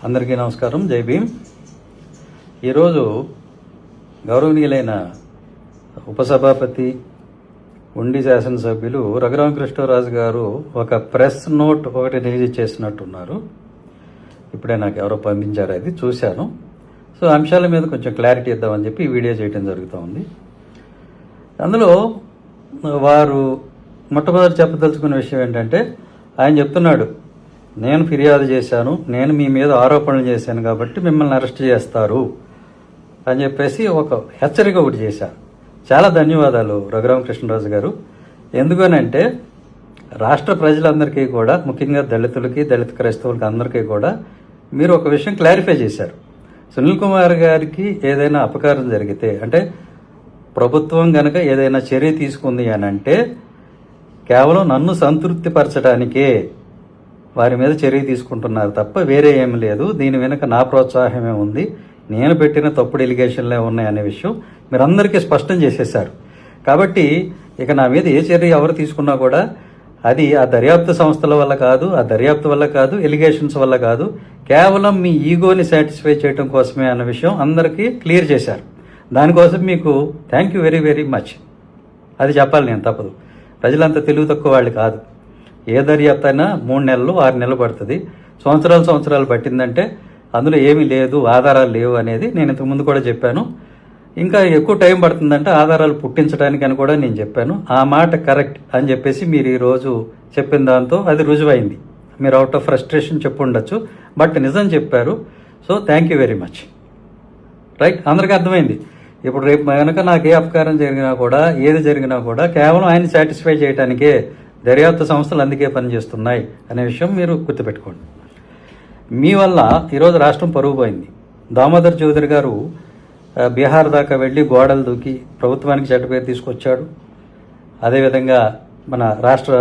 అందరికీ నమస్కారం. జై భీమ్. ఈరోజు గౌరవనీయులైన ఉపసభాపతి ఉండి శాసనసభ్యులు రఘురామకృష్ణరాజు గారు ఒక ప్రెస్ నోట్ ఒకటి రిలీజ్ చేసినట్టున్నారు. ఇప్పుడే నాకు ఎవరో పంపించారు, అది చూశాను. సో అంశాల మీద కొంచెం క్లారిటీ ఇద్దామని చెప్పి ఈ వీడియో చేయడం జరుగుతూ ఉంది. అందులో వారు మొట్టమొదటి చెప్పదలుచుకున్న విషయం ఏంటంటే, ఆయన చెప్తున్నాడు, నేను ఫిర్యాదు చేశాను, నేను మీ మీద ఆరోపణలు చేశాను కాబట్టి మిమ్మల్ని అరెస్ట్ చేస్తారు అని చెప్పేసి ఒక హెచ్చరిక ఒకటి చేశారు. చాలా ధన్యవాదాలు రఘురామకృష్ణరాజు గారు. ఎందుకనంటే రాష్ట్ర ప్రజలందరికీ కూడా, ముఖ్యంగా దళితులకి, దళిత క్రైస్తవులకి అందరికీ కూడా మీరు ఒక విషయం క్లారిఫై చేశారు. సునీల్ కుమార్ గారికి ఏదైనా అపకారం జరిగితే, అంటే ప్రభుత్వం గనక ఏదైనా చర్య తీసుకుంది అని అంటే కేవలం నన్ను సంతృప్తిపరచడానికే వారి మీద చర్య తీసుకుంటున్నారు తప్ప వేరే ఏమి లేదు. దీని వెనుక నా ప్రోత్సాహమే ఉంది, నేను పెట్టిన తప్పుడు ఎలిగేషన్లే ఉన్నాయి అనే విషయం మీరందరికీ స్పష్టం చేసేశారు. కాబట్టి ఇక నా మీద ఏ చర్య ఎవరు తీసుకున్నా కూడా అది ఆ దర్యాప్తు సంస్థల వల్ల కాదు, ఆ దర్యాప్తు వల్ల కాదు, ఎలిగేషన్స్ వల్ల కాదు, కేవలం మీ ఈగోని సాటిస్ఫై చేయడం కోసమే అన్న విషయం అందరికీ క్లియర్ చేశారు. దానికోసం మీకు thank you very very much. అది చెప్పాలి, నేను తప్పదు. ప్రజలంతా తెలివి తక్కువ వాళ్ళు కాదు. ఏ దర్యాప్తు అయినా 3 నెలలు 6 నెలలు పడుతుంది. సంవత్సరాలు పట్టిందంటే అందులో ఏమీ లేదు, ఆధారాలు లేవు అనేది నేను ఇంతకుముందు కూడా చెప్పాను. ఇంకా ఎక్కువ టైం పడుతుందంటే ఆధారాలు పుట్టించడానికి అని కూడా నేను చెప్పాను. ఆ మాట కరెక్ట్ అని చెప్పేసి మీరు ఈరోజు చెప్పిన దాంతో అది రుజువైంది. మీరు అవుట్ ఆఫ్ ఫ్రస్ట్రేషన్ చెప్పు ఉండొచ్చు, బట్ నిజం చెప్పారు. So thank you very much. Right, అందరికీ అర్థమైంది. ఇప్పుడు రేపు కనుక నాకు ఏ అపకారం జరిగినా కూడా, ఏది జరిగినా కూడా కేవలం ఆయన సాటిస్ఫై చేయడానికే దర్యాప్తు సంస్థలు అందుకే పనిచేస్తున్నాయి అనే విషయం మీరు గుర్తుపెట్టుకోండి. మీ వల్ల ఈరోజు రాష్ట్రం పరుగు పోయింది. దామోదర్ చౌదరి గారు బీహార్ దాకా వెళ్ళి గోడలు దూకి ప్రభుత్వానికి చెడ్డ పేరు తీసుకొచ్చాడు. అదేవిధంగా మన రాష్ట్ర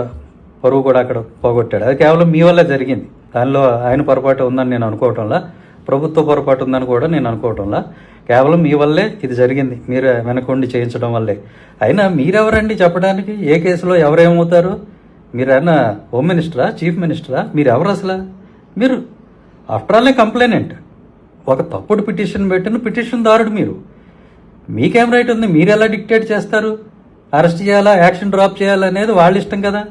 పరువు కూడా అక్కడ పోగొట్టాడు. అది కేవలం మీ వల్ల జరిగింది. దానిలో ఆయన పొరపాటు ఉందని నేను అనుకోవటంలా, ప్రభుత్వ పొరపాటు ఉందని కూడా నేను అనుకోవటంలా. కేవలం మీ వల్లే ఇది జరిగింది, మీరు వెనకుండి చేయించడం వల్లే. అయినా మీరెవరండి చెప్పడానికి? ఏ కేసులో ఎవరేమవుతారు? మీరైనా హోమ్ మినిస్టరా, చీఫ్ మినిస్టరా? మీరు ఎవరు అసలు? మీరు ఆఫ్టర్ ఆల్ కంప్లైనెంట్. ఒక తప్పుడు పిటిషన్ పెట్టిన పిటిషన్దారుడు మీరు. మీకేం రైట్ ఉంది? మీరు ఎలా డిక్టేట్ చేస్తారు? అరెస్ట్ చేయాలా, యాక్షన్ డ్రాప్ చేయాలా అనేది వాళ్ళ ఇష్టం కదా.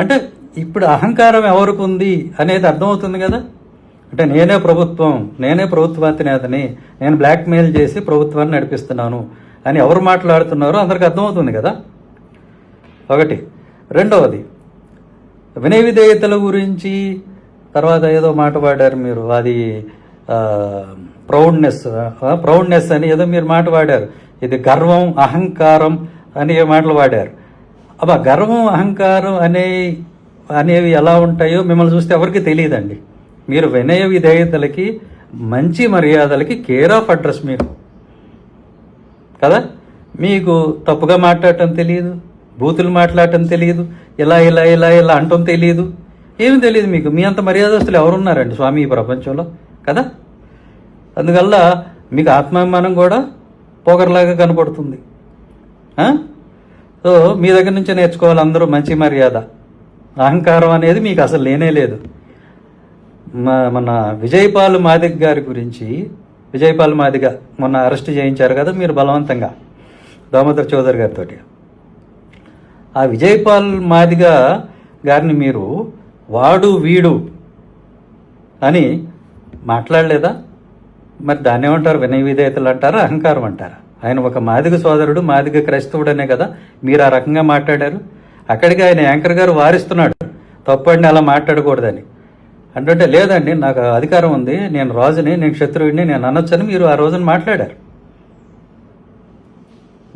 అంటే ఇప్పుడు అహంకారం ఎవరికి ఉంది అనేది అర్థమవుతుంది కదా. అంటే నేనే ప్రభుత్వాధినేతని, నేను బ్లాక్మెయిల్ చేసి ప్రభుత్వాన్ని నడిపిస్తున్నాను అని ఎవరు మాట్లాడుతున్నారో అందరికి అర్థమవుతుంది కదా. ఒకటి. రెండవది, వినయ విధేయతల గురించి తర్వాత ఏదో మాట వాడారు మీరు. అది ప్రౌడ్నెస్ అని ఏదో మీరు మాట వాడారు. ఇది గర్వం, అహంకారం అని మాటలు వాడారు. అబ్బా, గర్వం, అహంకారం అనేవి ఎలా ఉంటాయో మిమ్మల్ని చూస్తే ఎవరికి తెలియదండి. మీరు వినయ విధేయతలకి, మంచి మర్యాదలకి కేర్ ఆఫ్ అడ్రస్ మీరు కదా. మీకు తప్పుగా మాట్లాడటం తెలియదు, బూతులు మాట్లాడటం తెలియదు, ఇలా ఇలా ఇలా ఇలా అంటం తెలియదు, ఏమి తెలియదు మీకు. మీ అంత మర్యాదస్తులు ఎవరున్నారండి స్వామి ఈ ప్రపంచంలో కదా. అందువల్ల మీకు ఆత్మాభిమానం కూడా పోగరలాగా కనపడుతుంది. సో మీ దగ్గర నుంచే నేర్చుకోవాలి అందరూ మంచి మర్యాద. అహంకారం అనేది మీకు అసలు లేనే లేదు. మన విజయపాల్ మాదిగ గారి గురించి, విజయపాల్ మాదిగ మొన్న అరెస్ట్ చేయించారు కదా మీరు బలవంతంగా దామోదర్ చౌదరి గారితో. ఆ విజయపాల్ మాదిగ గారిని మీరు వాడు వీడు అని మాట్లాడలేదా? మరి దాన్ని ఏమంటారు? వినయ విధేయతలు అంటారా, అహంకారం అంటారా? ఆయన ఒక మాదిగ సోదరుడు, మాదిగ క్రైస్తవుడనే కదా మీరు ఆ రకంగా మాట్లాడారు. అక్కడికి ఆయన యాంకర్ గారు వారిస్తున్నాడు, తప్పండి అలా మాట్లాడకూడదని. అంటే లేదండి, నాకు అధికారం ఉంది, నేను రాజుని, నేను క్షత్రువుడిని, నేను అనొచ్చని మీరు ఆ రోజున మాట్లాడారు.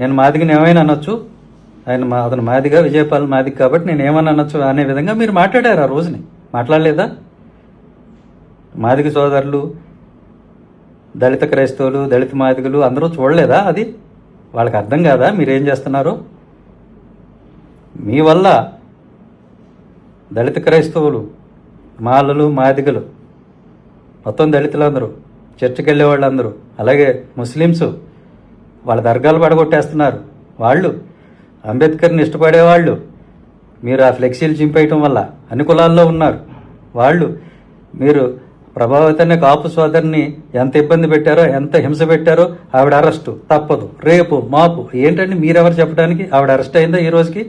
నేను మాదిగని ఏమైనా అనొచ్చు, అతను మాదిగా, విజయపాల్ మాదిగ కాబట్టి నేను ఏమని అనొచ్చు అనే విధంగా మీరు మాట్లాడారు ఆ రోజుని. మాట్లాడలేదా? మాదిగ సోదరులు, దళిత క్రైస్తవులు, దళిత మాదిగలు అందరూ చూడలేదా? అది వాళ్ళకి అర్థం కాదా మీరేం చేస్తున్నారో? మీ వల్ల దళిత క్రైస్తవులు, మాలలు, మాదిగలు, మొత్తం దళితులందరూ, చర్చికి వెళ్ళే వాళ్ళందరూ, అలాగే ముస్లిమ్స్ వాళ్ళ దర్గాలు పడగొట్టేస్తున్నారు. వాళ్ళు అంబేద్కర్ని ఇష్టపడేవాళ్ళు, మీరు ఆ ఫ్లెక్సీలు చింపేయటం వల్ల అన్ని కులాల్లో ఉన్నారు వాళ్ళు. మీరు ప్రభావతి అనే కాపు సోదరిని ఎంత ఇబ్బంది పెట్టారో, ఎంత హింస పెట్టారో, ఆవిడ అరెస్టు తప్పదు, రేపు మాపు ఏంటండి మీరెవరు చెప్పడానికి? ఆవిడ అరెస్ట్ అయిందా ఈ రోజుకి?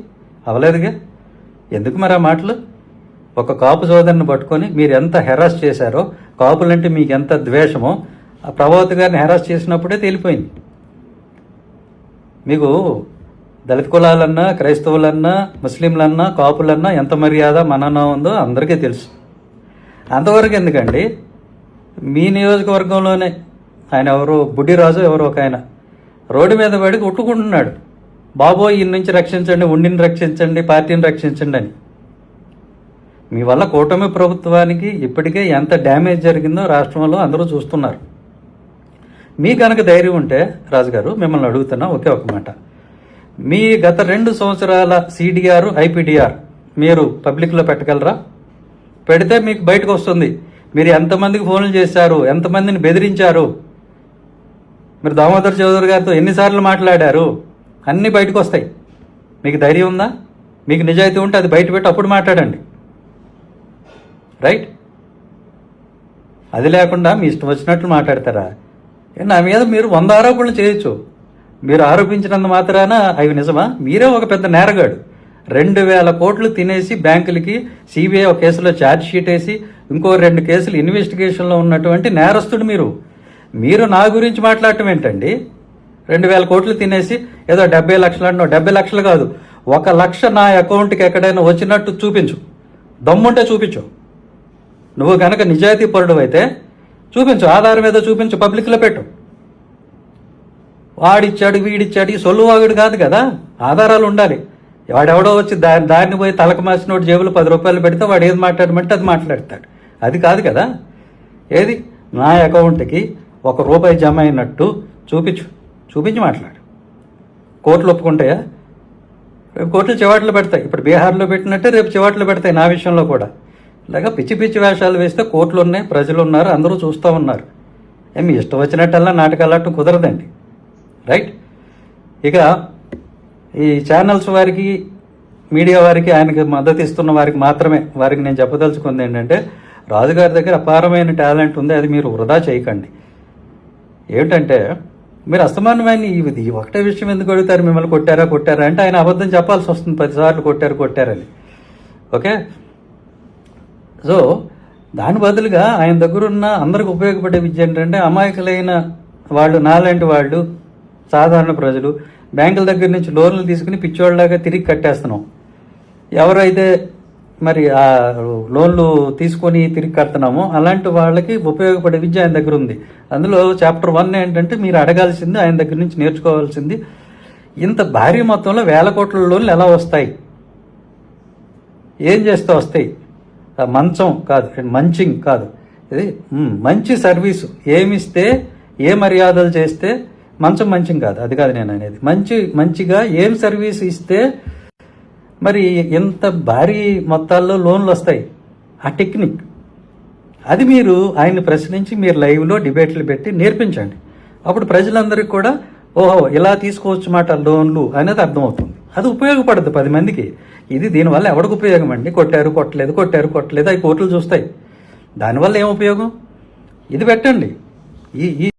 అవలేదుగా. ఎందుకు మరి ఆ మాటలు? ఒక కాపు సోదరిని పట్టుకొని మీరు ఎంత హెరాస్ చేశారో, కాపులంటే మీకు ఎంత ద్వేషమో ఆ ప్రభావతి గారిని హెరాస్ చేసినప్పుడే తేలిపోయింది. మీకు దళిత కులాలన్నా, క్రైస్తవులన్నా, ముస్లింలన్నా, కాపులన్నా ఎంత మర్యాద మనన్నా ఉందో అందరికీ తెలుసు. అంతవరకు ఎందుకండి, మీ నియోజకవర్గంలోనే ఆయన ఎవరు బుడ్డిరాజు ఎవరో ఒక ఆయన రోడ్డు మీద పడి కొట్టుకుంటున్నాడు, బాబోయ్ ఈయన నుంచి రక్షించండి, ఉండిని రక్షించండి, పార్టీని రక్షించండి అని. మీ వల్ల కూటమి ప్రభుత్వానికి ఇప్పటికే ఎంత డ్యామేజ్ జరిగిందో రాష్ట్రంలో అందరూ చూస్తున్నారు. మీ కనుక ధైర్యం ఉంటే రాజుగారు మిమ్మల్ని అడుగుతున్నా ఒకే ఒక మాట, మీ గత 2 సంవత్సరాల CDR, IPDR మీరు పబ్లిక్లో పెట్టగలరా? పెడితే మీకు బయటకు వస్తుంది మీరు ఎంతమందికి ఫోన్లు చేశారు, ఎంతమందిని బెదిరించారు, మీరు దామోదర్ చౌదరి గారితో ఎన్నిసార్లు మాట్లాడారు, అన్నీ బయటకు వస్తాయి. మీకు ధైర్యం ఉందా? మీకు నిజాయితీ ఉంటే అది బయట పెట్టి అప్పుడు మాట్లాడండి, రైట్? అది లేకుండా మీ ఇష్టం వచ్చినట్లు మాట్లాడతారా? నా మీద మీరు 100 ఆరోపణలు చేయొచ్చు, మీరు ఆరోపించినంత మాత్రాన అవి నిజమా? మీరే ఒక పెద్ద నేరగాడు. 2000 కోట్లు తినేసి బ్యాంకులకి CBI ఒక కేసులో ఛార్జ్ షీట్ వేసి ఇంకో 2 కేసులు ఇన్వెస్టిగేషన్లో ఉన్నటువంటి నేరస్తుడు మీరు. మీరు నా గురించి మాట్లాడటం ఏంటండి? 2000 కోట్లు తినేసి ఏదో 70 లక్షలు అంటున్నావు. 70 లక్షలు కాదు, 1 లక్ష నా అకౌంట్కి ఎక్కడైనా వచ్చినట్టు చూపించు, దమ్ముంటే చూపించు. నువ్వు కనుక నిజాయితీ పరుడు అయితే చూపించు, ఆధారం ఏదో చూపించు, పబ్లిక్లో పెట్టు. వాడిచ్చాడు వీడిచ్చాడు ఈ సొల్లువాగుడు కాదు కదా, ఆధారాలు ఉండాలి. వాడెవడో వచ్చి దారిని పోయి తలకు మాసినోడు జేబులు 10 రూపాయలు పెడితే వాడు ఏది మాట్లాడమంటే అది మాట్లాడతాడు. అది కాదు కదా. ఏది నా అకౌంట్కి 1 రూపాయి జమ అయినట్టు చూపించి మాట్లాడు. కోర్టులు ఒప్పుకుంటాయా? రేపు కోర్టులు చివాట్లు పెడతాయి. ఇప్పుడు బీహార్లో పెట్టినట్టే రేపు చివాట్లు పెడతాయి నా విషయంలో కూడా. ఇలాగా పిచ్చి పిచ్చి వేషాలు వేస్తే కోర్టులు ఉన్నాయి, ప్రజలు ఉన్నారు, అందరూ చూస్తూ ఉన్నారు. మీ ఇష్టం వచ్చినట్టల్లా నాటకాలు ఆడటం కుదరదండి, రైట్? ఇక ఈ ఛానల్స్ వారికి, మీడియా వారికి, ఆయనకి మద్దతు ఇస్తున్న వారికి మాత్రమే వారికి నేను చెప్పదలుచుకుంది ఏంటంటే, రాజుగారి దగ్గర అపారమైన టాలెంట్ ఉంది, అది మీరు వృధా చేయకండి. ఏంటంటే మీరు అస్తమానమైన ఇది ఒకటే విషయం ఎందుకు అడుగుతారు, మిమ్మల్ని కొట్టారా అంటే ఆయన అబద్ధం చెప్పాల్సి వస్తుంది 10 సార్లు కొట్టారని. ఓకే, సో దాని బదులుగా ఆయన దగ్గర ఉన్న అందరికి ఉపయోగపడే విద్య ఏంటంటే, అమాయకులైన వాళ్ళు, నాలాంటి వాళ్ళు, సాధారణ ప్రజలు బ్యాంకుల దగ్గర నుంచి లోన్లు తీసుకుని పిచ్చోళ్ళలాగా తిరిగి కట్టేస్తున్నాం. ఎవరైతే మరి ఆ లోన్లు తీసుకొని తిరిగి కడుతున్నామో అలాంటి వాళ్ళకి ఉపయోగపడే విద్య ఆయన దగ్గర ఉంది. అందులో చాప్టర్ 1 ఏంటంటే, మీరు అడగాల్సింది, ఆయన దగ్గర నుంచి నేర్చుకోవాల్సింది, ఇంత భారీ మొత్తంలో 1000 కోట్ల లోన్లు ఎలా వస్తాయి, ఏం చేస్తే వస్తాయి? మంచం కాదు, మంచింగ్ కాదు, ఇది మంచి సర్వీసు ఏమిస్తే, ఏ మర్యాదలు చేస్తే మంచం కాదు, అది కాదు నేను అనేది. మంచిగా ఏం సర్వీస్ ఇస్తే మరి ఎంత భారీ మొత్తాల్లో లోన్లు వస్తాయి, ఆ టెక్నిక్ అది మీరు ఆయన్ని ప్రశ్నించి మీరు లైవ్లో డిబేట్లు పెట్టి నేర్పించండి. అప్పుడు ప్రజలందరికీ కూడా ఓహో ఇలా తీసుకోవచ్చు మాట లోన్లు అనేది అర్థమవుతుంది. అది ఉపయోగపడుతుంది 10 మందికి. ఇది దీనివల్ల ఎవరికి ఉపయోగం అండి? కొట్టారు అవి కోర్టులు చూస్తాయి. దానివల్ల ఏం ఉపయోగం? ఇది పెట్టండి. ఈ